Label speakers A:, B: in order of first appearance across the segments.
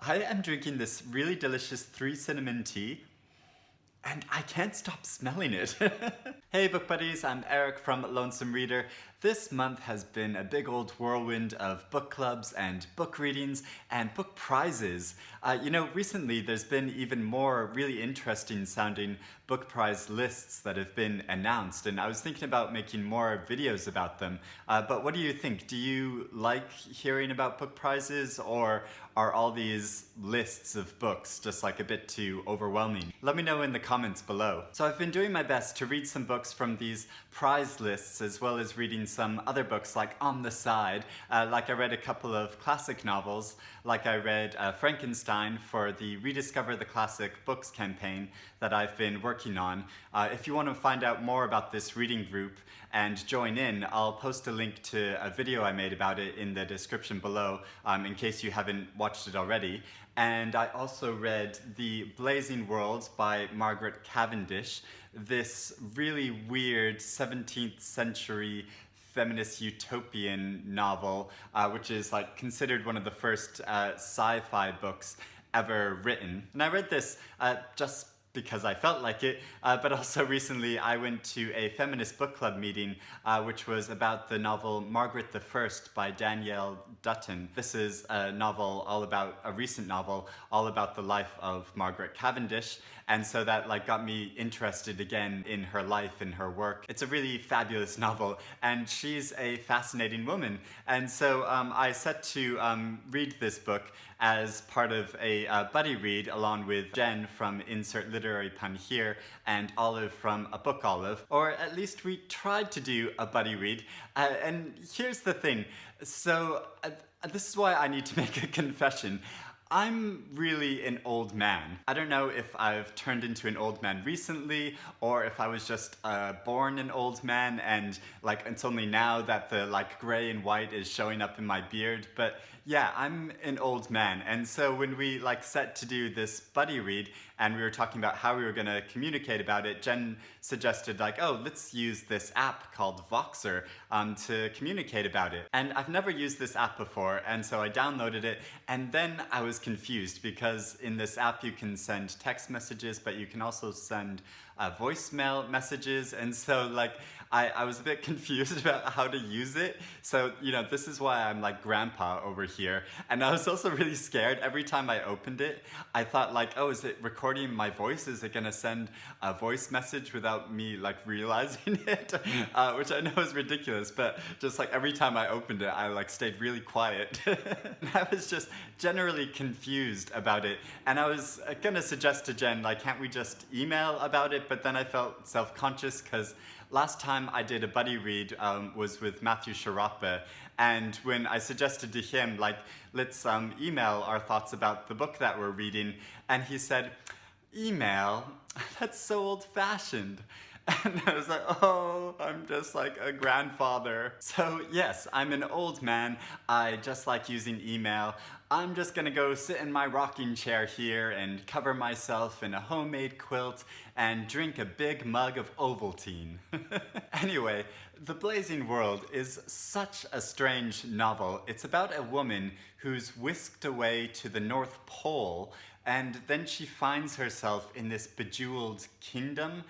A: I am drinking this really delicious 3 cinnamon tea, and I can't stop smelling it. Hey book buddies, I'm Eric from Lonesome Reader. This month has been a big old whirlwind of book clubs and book readings and book prizes. Recently there's been even more really interesting sounding book prize lists that have been announced, and I was thinking about making more videos about them. But what do you think? Do you like hearing about book prizes, or are all these lists of books just like a bit too overwhelming? Let me know in the comments below. So I've been doing my best to read some books from these prize lists, as well as reading some other books like on the side. Like I read a couple of classic novels, like I read Frankenstein for the Rediscover the Classic Books campaign that I've been working on. If you want to find out more about this reading group and join in, I'll post a link to a video I made about it in the description below, in case you haven't watched it already. And I also read The Blazing World by Margaret Cavendish, this really weird 17th century feminist utopian novel, which is like considered one of the first sci-fi books ever written. And I read this just because I felt like it, but also recently I went to a feminist book club meeting, which was about the novel Margaret the First by Danielle Dutton. This is a recent novel all about the life of Margaret Cavendish, and so that got me interested again in her life and her work. It's a really fabulous novel, and she's a fascinating woman. And so I set to read this book as part of a buddy read along with Jen from Insert Literary Pun Here and Olive from A Book Olive, or at least we tried to do a buddy read. And here's the thing, so this is why I need to make a confession. I'm really an old man. I don't know if I've turned into an old man recently, or if I was just born an old man and it's only now that the gray and white is showing up in my beard, but yeah, I'm an old man. And so when we set to do this buddy read and we were talking about how we were going to communicate about it, Jen suggested let's use this app called Voxer to communicate about it. And I've never used this app before, and so I downloaded it, and then I was confused because in this app you can send text messages, but you can also send voicemail messages, and so I was a bit confused about how to use it. So this is why I'm like grandpa over here. And I was also really scared every time I opened it. I thought is it recording my voice? Is it gonna send a voice message without me realizing it? Which I know is ridiculous, but just every time I opened it, I stayed really quiet. And I was just generally confused about it. And I was gonna suggest to Jen, can't we just email about it? But then I felt self-conscious because last time I did a buddy read was with Matthew Sharapa, and when I suggested to him, let's email our thoughts about the book that we're reading, and he said, email? That's so old-fashioned. And I was like, oh, I'm just a grandfather. So yes, I'm an old man. I just like using email. I'm just gonna go sit in my rocking chair here and cover myself in a homemade quilt and drink a big mug of Ovaltine. Anyway, The Blazing World is such a strange novel. It's about a woman who's whisked away to the North Pole, and then she finds herself in this bejeweled kingdom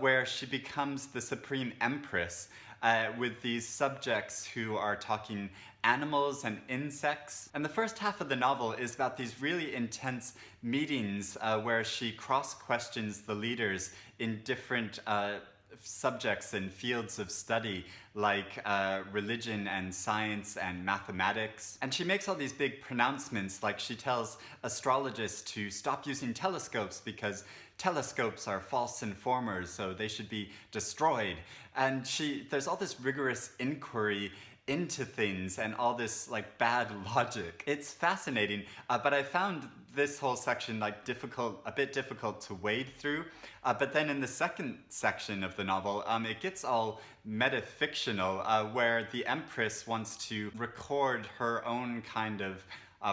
A: where she becomes the supreme empress with these subjects who are talking animals and insects. And the first half of the novel is about these really intense meetings where she cross-questions the leaders in different subjects and fields of study like religion and science and mathematics. And she makes all these big pronouncements, she tells astrologists to stop using telescopes because telescopes are false informers, so they should be destroyed. And there's all this rigorous inquiry into things and all this bad logic. It's fascinating, but I found this whole section a bit difficult to wade through. But then in the second section of the novel, it gets all metafictional, where the Empress wants to record her own kind of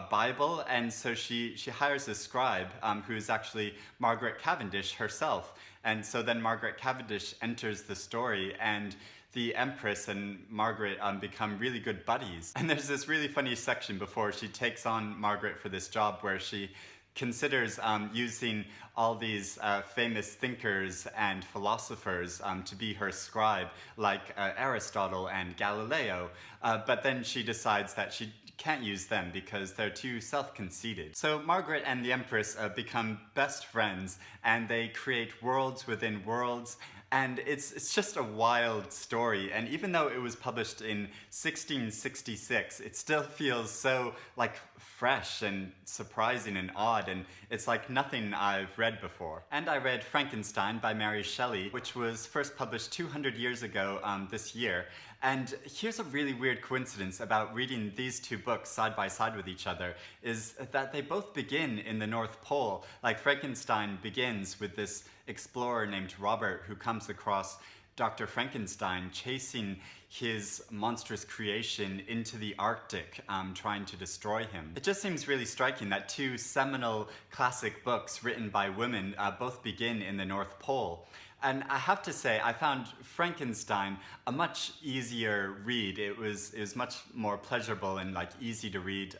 A: Bible, and so she hires a scribe who is actually Margaret Cavendish herself. And so then Margaret Cavendish enters the story, and the Empress and Margaret become really good buddies. And there's this really funny section before she takes on Margaret for this job where she considers using all these famous thinkers and philosophers to be her scribe, like Aristotle and Galileo, but then she decides that she can't use them because they're too self-conceited. So Margaret and the Empress become best friends, and they create worlds within worlds, and it's just a wild story. And even though it was published in 1666, it still feels so like fresh and surprising and odd, and it's like nothing I've read before. And I read Frankenstein by Mary Shelley, which was first published 200 years ago this year. And here's a really weird coincidence about reading these two books side by side with each other, is that they both begin in the North Pole. Like Frankenstein begins with this explorer named Robert who comes across Dr. Frankenstein chasing his monstrous creation into the Arctic, trying to destroy him. It just seems really striking that two seminal classic books written by women both begin in the North Pole. And I have to say, I found Frankenstein a much easier read. It was much more pleasurable and like easy to read.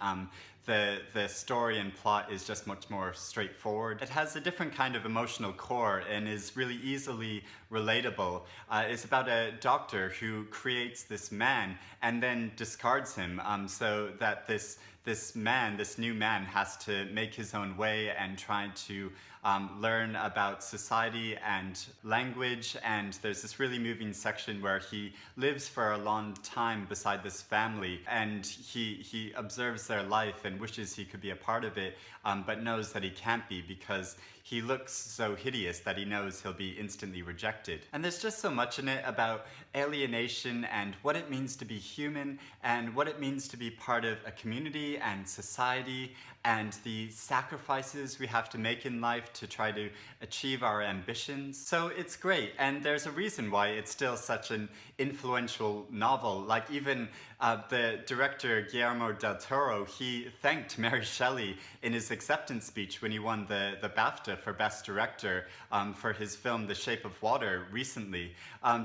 A: The story and plot is just much more straightforward. It has a different kind of emotional core and is really easily relatable. It's about a doctor who creates this man and then discards him, so that this new man has to make his own way and try to learn about society and language. And there's this really moving section where he lives for a long time beside this family, and he observes their life and wishes he could be a part of it, but knows that he can't be because he looks so hideous that he knows he'll be instantly rejected. And there's just so much in it about alienation and what it means to be human and what it means to be part of a community and society and the sacrifices we have to make in life to try to achieve our ambitions. So it's great, and there's a reason why it's still such an influential novel. Like even the director Guillermo del Toro, he thanked Mary Shelley in his acceptance speech when he won the BAFTA for Best Director for his film The Shape of Water recently.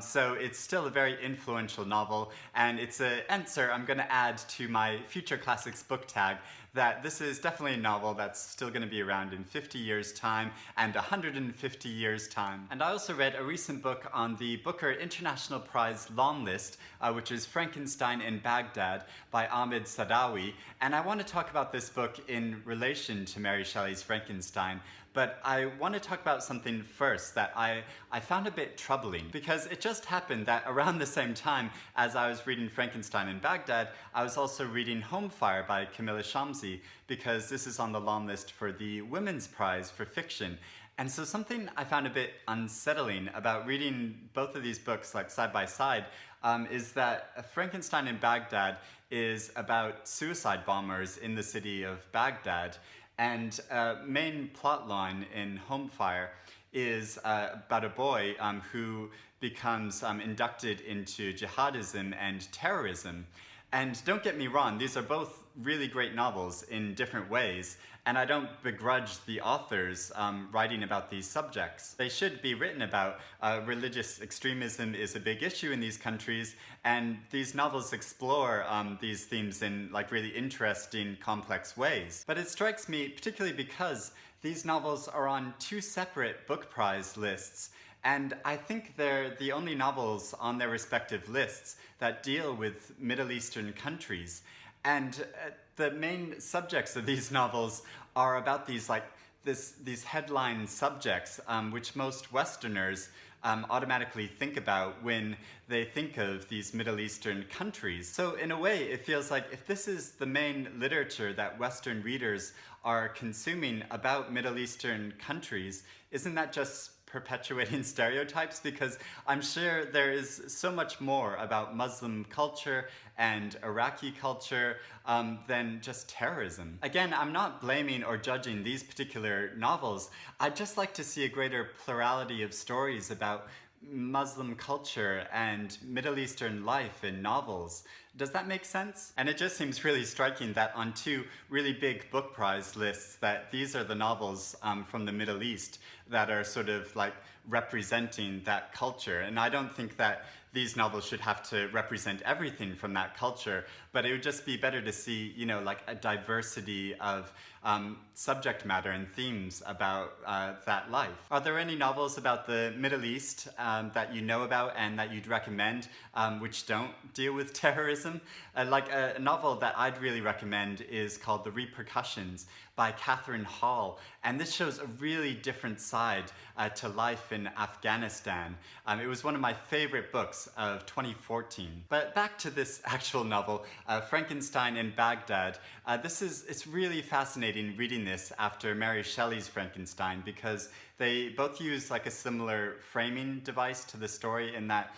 A: So it's still a very influential novel, and it's an answer I'm going to add to my Future Classics book tag that this is definitely a novel that's still going to be around in 50 years' time and 150 years' time. And I also read a recent book on the Booker International Prize longlist, which is Frankenstein in Baghdad by Ahmed Saadawi. And I want to talk about this book in relation to Mary Shelley's Frankenstein. But I want to talk about something first that I found a bit troubling, because it just happened that around the same time as I was reading Frankenstein in Baghdad, I was also reading Home Fire by Kamila, Shamsie, because this is on the long list for the Women's Prize for Fiction. And so something I found a bit unsettling about reading both of these books like side by side is that Frankenstein in Baghdad is about suicide bombers in the city of Baghdad. And main plot line in Home Fire is about a boy who becomes inducted into jihadism and terrorism. And don't get me wrong, these are both really great novels in different ways, and I don't begrudge the authors writing about these subjects. They should be written about. Religious extremism is a big issue in these countries, and these novels explore these themes in like really interesting, complex ways. But it strikes me, particularly because these novels are on two separate book prize lists, and I think they're the only novels on their respective lists that deal with Middle Eastern countries. And the main subjects of these novels are about these headline subjects, which most Westerners automatically think about when they think of these Middle Eastern countries. So in a way, it feels like if this is the main literature that Western readers are consuming about Middle Eastern countries, isn't that just perpetuating stereotypes? Because I'm sure there is so much more about Muslim culture and Iraqi culture than just terrorism. Again, I'm not blaming or judging these particular novels. I'd just like to see a greater plurality of stories about Muslim culture and Middle Eastern life in novels. Does that make sense? And it just seems really striking that on two really big book prize lists that these are the novels from the Middle East that are sort of like representing that culture. And I don't think that these novels should have to represent everything from that culture, but it would just be better to see, you know, like a diversity of subject matter and themes about that life. Are there any novels about the Middle East that you know about and that you'd recommend which don't deal with terrorism? Like a novel that I'd really recommend is called The Repercussions by Catherine Hall, and this shows a really different side to life in Afghanistan. It was one of my favorite books of 2014. But back to this actual novel, Frankenstein in Baghdad. It's really fascinating reading this after Mary Shelley's Frankenstein, because they both use like a similar framing device to the story in that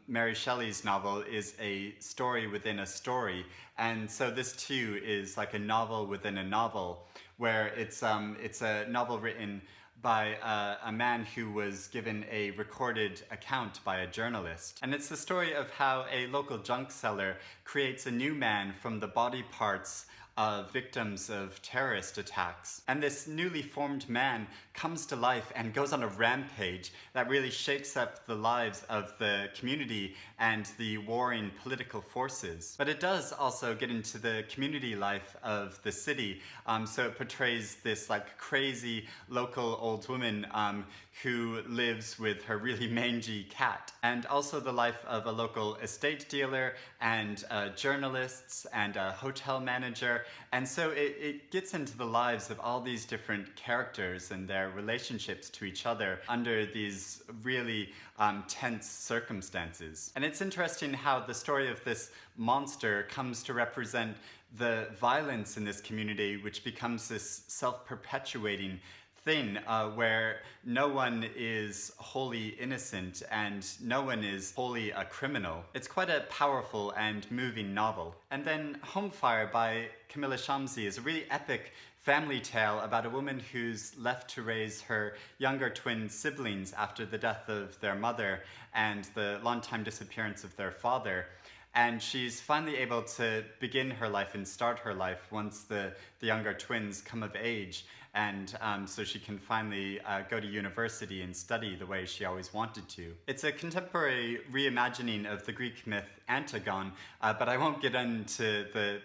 A: Mary Shelley's novel is a story within a story, and so this too is like a novel within a novel, where it's a novel written by a man who was given a recorded account by a journalist. And it's the story of how a local junk seller creates a new man from the body parts of victims of terrorist attacks. And this newly formed man comes to life and goes on a rampage that really shakes up the lives of the community and the warring political forces. But it does also get into the community life of the city. So it portrays this like crazy local old woman who lives with her really mangy cat. And also the life of a local estate dealer and journalists and a hotel manager. And so it gets into the lives of all these different characters and their relationships to each other under these really tense circumstances. And it's interesting how the story of this monster comes to represent the violence in this community, which becomes this self-perpetuating thing where no one is wholly innocent and no one is wholly a criminal. It's quite a powerful and moving novel. And then Home Fire by Kamila Shamsie is a really epic family tale about a woman who's left to raise her younger twin siblings after the death of their mother and the long-time disappearance of their father. And she's finally able to begin her life and start her life once the younger twins come of age. And so she can finally go to university and study the way she always wanted to. It's a contemporary reimagining of the Greek myth Antigone, but I won't get into the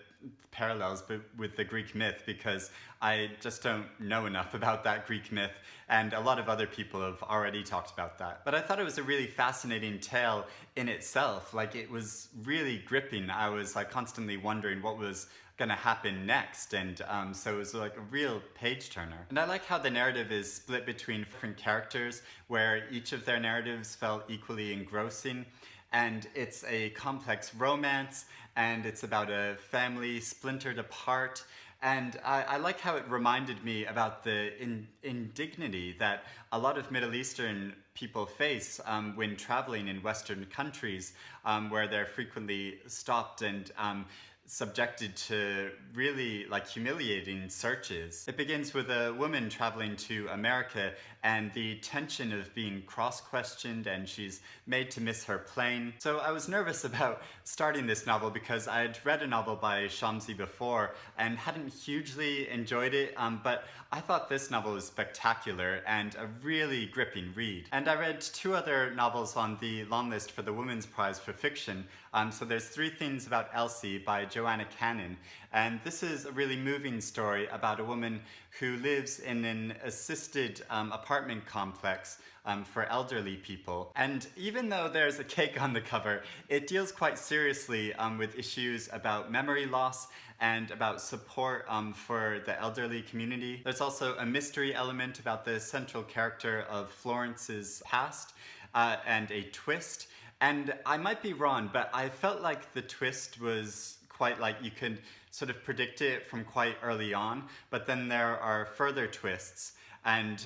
A: parallels with the Greek myth because I just don't know enough about that Greek myth, and a lot of other people have already talked about that. But I thought it was a really fascinating tale in itself. Like, it was really gripping. I was like constantly wondering what was gonna happen next, and so it was like a real page turner. And I like how the narrative is split between different characters where each of their narratives felt equally engrossing, and it's a complex romance, and it's about a family splintered apart. And I like how it reminded me about the indignity that a lot of Middle Eastern people face when traveling in Western countries, where they're frequently stopped and subjected to really like humiliating searches. It begins with a woman traveling to America and the tension of being cross-questioned, and she's made to miss her plane. So I was nervous about starting this novel because I had read a novel by Shamsie before and hadn't hugely enjoyed it, but I thought this novel was spectacular and a really gripping read. And I read two other novels on the long list for the Women's Prize for Fiction. So there's Three Things About Elsie by Joanna, and this is a really moving story about a woman who lives in an assisted apartment complex for elderly people. And even though there's a cake on the cover, it deals quite seriously with issues about memory loss and about support for the elderly community. There's also a mystery element about the central character of Florence's past and a twist. And I might be wrong, but I felt like the twist was quite like you could sort of predict it from quite early on, but then there are further twists. And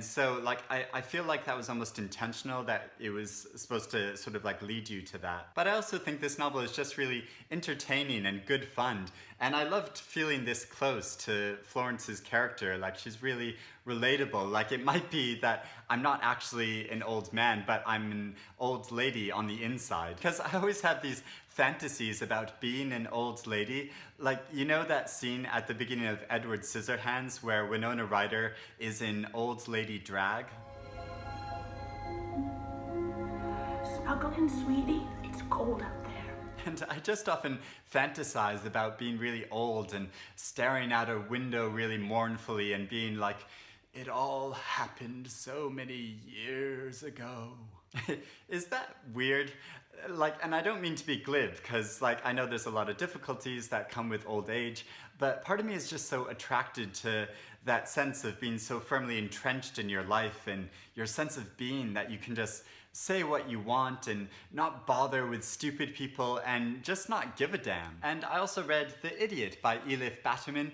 A: so like I feel like that was almost intentional, that it was supposed to sort of like lead you to that. But I also think this novel is just really entertaining and good fun. And I loved feeling this close to Florence's character. Like, she's really relatable. Like, it might be that I'm not actually an old man, but I'm an old lady on the inside. Because I always have these fantasies about being an old lady. Like, you know that scene at the beginning of Edward Scissorhands where Winona Ryder is in old lady drag?
B: Snuggle in, sweetie. It's cold out there.
A: And I just often fantasize about being really old and staring out a window really mournfully and being like, it all happened so many years ago. Is that weird? Like, and I don't mean to be glib, because like I know there's a lot of difficulties that come with old age, but part of me is just so attracted to that sense of being so firmly entrenched in your life and your sense of being that you can just say what you want and not bother with stupid people and just not give a damn. And I also read The Idiot by Elif Batuman,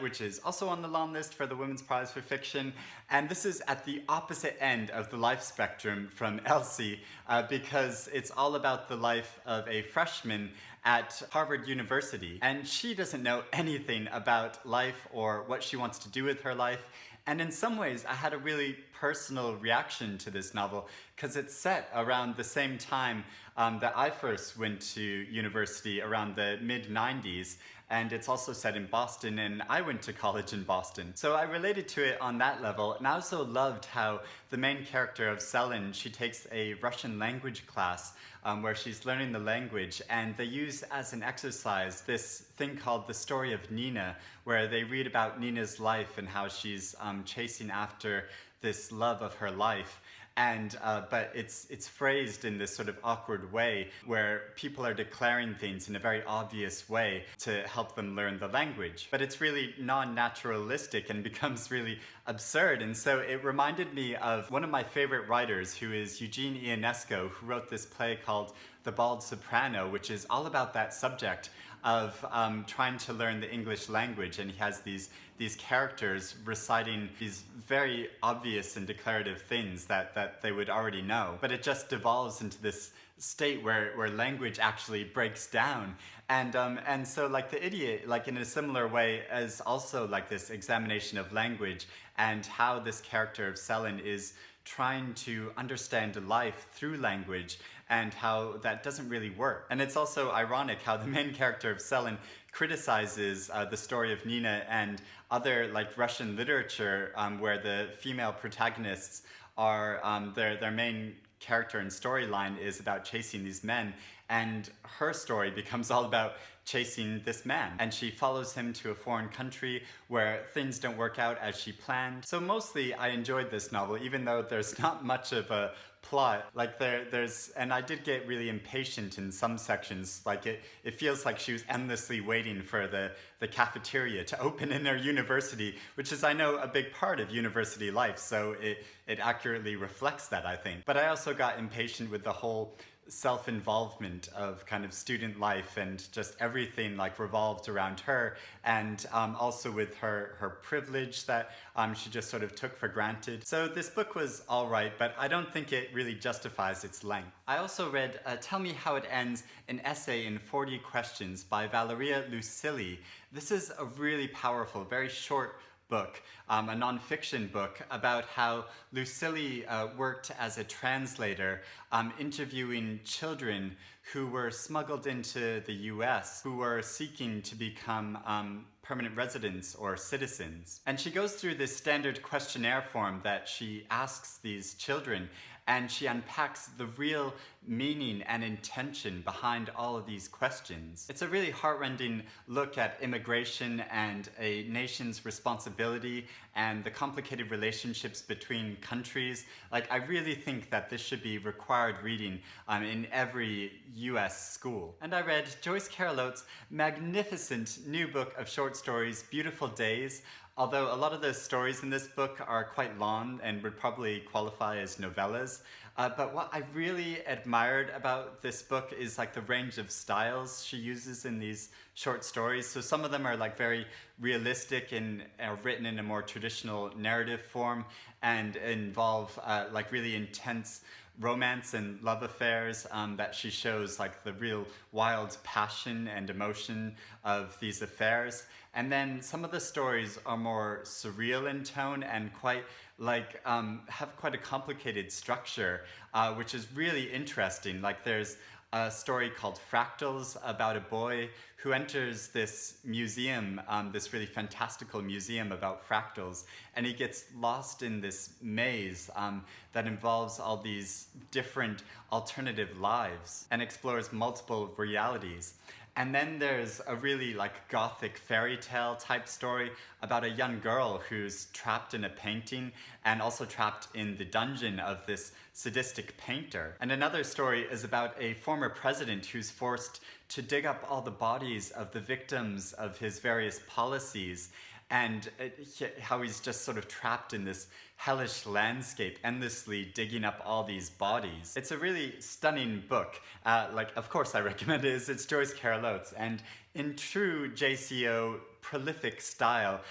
A: which is also on the long list for the Women's Prize for Fiction. And this is at the opposite end of the life spectrum from Elsie, because it's all about the life of a freshman at Harvard University. And she doesn't know anything about life or what she wants to do with her life. And in some ways, I had a really personal reaction to this novel because it's set around the same time that I first went to university, around the mid-90s. And it's also set in Boston, and I went to college in Boston. So I related to it on that level, and I also loved how the main character of Selin, she takes a Russian language class where she's learning the language, and they use as an exercise this thing called the story of Nina, where they read about Nina's life and how she's chasing after this love of her life. And but it's phrased in this sort of awkward way where people are declaring things in a very obvious way to help them learn the language. But it's really non-naturalistic and becomes really absurd. And so it reminded me of one of my favorite writers, who is Eugene Ionesco, who wrote this play called The Bald Soprano, which is all about that subject of trying to learn the English language. And he has these characters reciting these very obvious and declarative things that they would already know. But it just devolves into this state where language actually breaks down. And so like The Idiot, like in a similar way, is also like this examination of language and how this character of Selin is trying to understand life through language and how that doesn't really work. And it's also ironic how the main character of Selin criticizes the story of Nina and other like Russian literature where the female protagonists are, their main character and storyline is about chasing these men, and her story becomes all about chasing this man, and she follows him to a foreign country where things don't work out as she planned. So mostly I enjoyed this novel, even though there's not much of a plot. Like there's, and I did get really impatient in some sections. Like it feels like she was endlessly waiting for the cafeteria to open in her university, which is, I know, a big part of university life. So it accurately reflects that, I think. But I also got impatient with the whole self-involvement of kind of student life, and just everything like revolved around her, and also with her privilege that she just sort of took for granted. So this book was all right, but I don't think it really justifies its length. I also read Tell Me How It Ends, an essay in 40 questions by Valeria Luiselli. This is a really powerful, very short book, a nonfiction book about how Luiselli worked as a translator, interviewing children who were smuggled into the US, who were seeking to become permanent residents or citizens. And she goes through this standard questionnaire form that she asks these children, and she unpacks the real meaning and intention behind all of these questions. It's a really heartrending look at immigration and a nation's responsibility and the complicated relationships between countries. Like, I really think that this should be required reading in every US school. And I read Joyce Carol Oates' magnificent new book of short stories, Beautiful Days. Although a lot of the stories in this book are quite long and would probably qualify as novellas. But what I really admired about this book is like the range of styles she uses in these short stories. So some of them are like very realistic and are written in a more traditional narrative form and involve like really intense romance and love affairs that she shows, like the real wild passion and emotion of these affairs. And then some of the stories are more surreal in tone and quite like have quite a complicated structure, which is really interesting. Like there's a story called Fractals about a boy who enters this museum, this really fantastical museum about fractals, and he gets lost in this maze that involves all these different alternative lives and explores multiple realities. And then there's a really like gothic fairy tale type story about a young girl who's trapped in a painting and also trapped in the dungeon of this sadistic painter. And another story is about a former president who's forced to dig up all the bodies of the victims of his various policies, and how he's just sort of trapped in this hellish landscape, endlessly digging up all these bodies. It's a really stunning book. Of course I recommend it. It's Joyce Carol Oates, and in true JCO prolific style,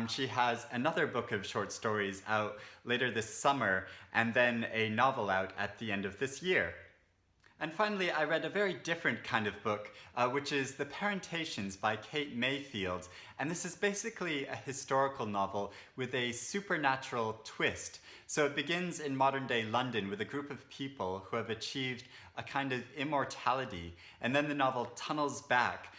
A: she has another book of short stories out later this summer, and then a novel out at the end of this year. And finally, I read a very different kind of book, which is The Parentations by Kate Mayfield. And this is basically a historical novel with a supernatural twist. So it begins in modern-day London with a group of people who have achieved a kind of immortality. And then the novel tunnels back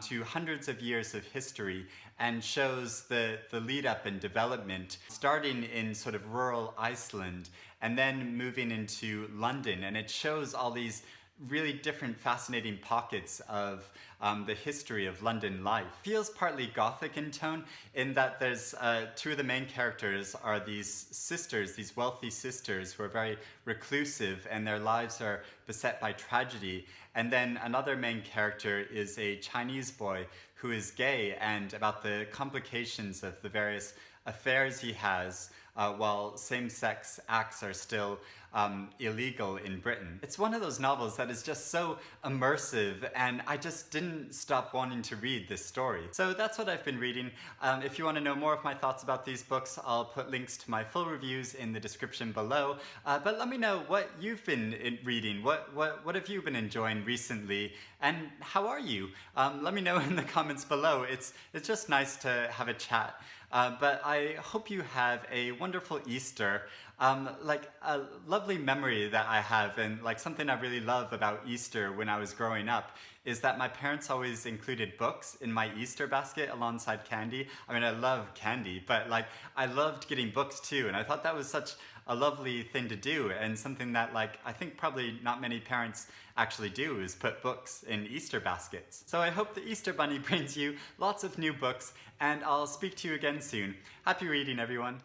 A: to hundreds of years of history and shows the lead up and development, starting in sort of rural Iceland and then moving into London. And it shows all these really different fascinating pockets of the history of London life. Feels partly gothic in tone in that there's two of the main characters are these sisters, these wealthy sisters who are very reclusive and their lives are beset by tragedy. And then another main character is a Chinese boy who is gay, and about the complications of the various affairs he has while same-sex acts are still illegal in Britain. It's one of those novels that is just so immersive, and I just didn't stop wanting to read this story. So that's what I've been reading. If you want to know more of my thoughts about these books, I'll put links to my full reviews in the description below. But let me know what you've been reading. What have you been enjoying recently, and how are you? Let me know in the comments below. It's just nice to have a chat. But I hope you have a wonderful Easter. Like a lovely memory that I have, and like something I really love about Easter when I was growing up, is that my parents always included books in my Easter basket alongside candy. I mean, I love candy, but like I loved getting books too, and I thought that was such a lovely thing to do, and something that like I think probably not many parents actually do, is put books in Easter baskets. So I hope the Easter Bunny brings you lots of new books, and I'll speak to you again soon. Happy reading, everyone.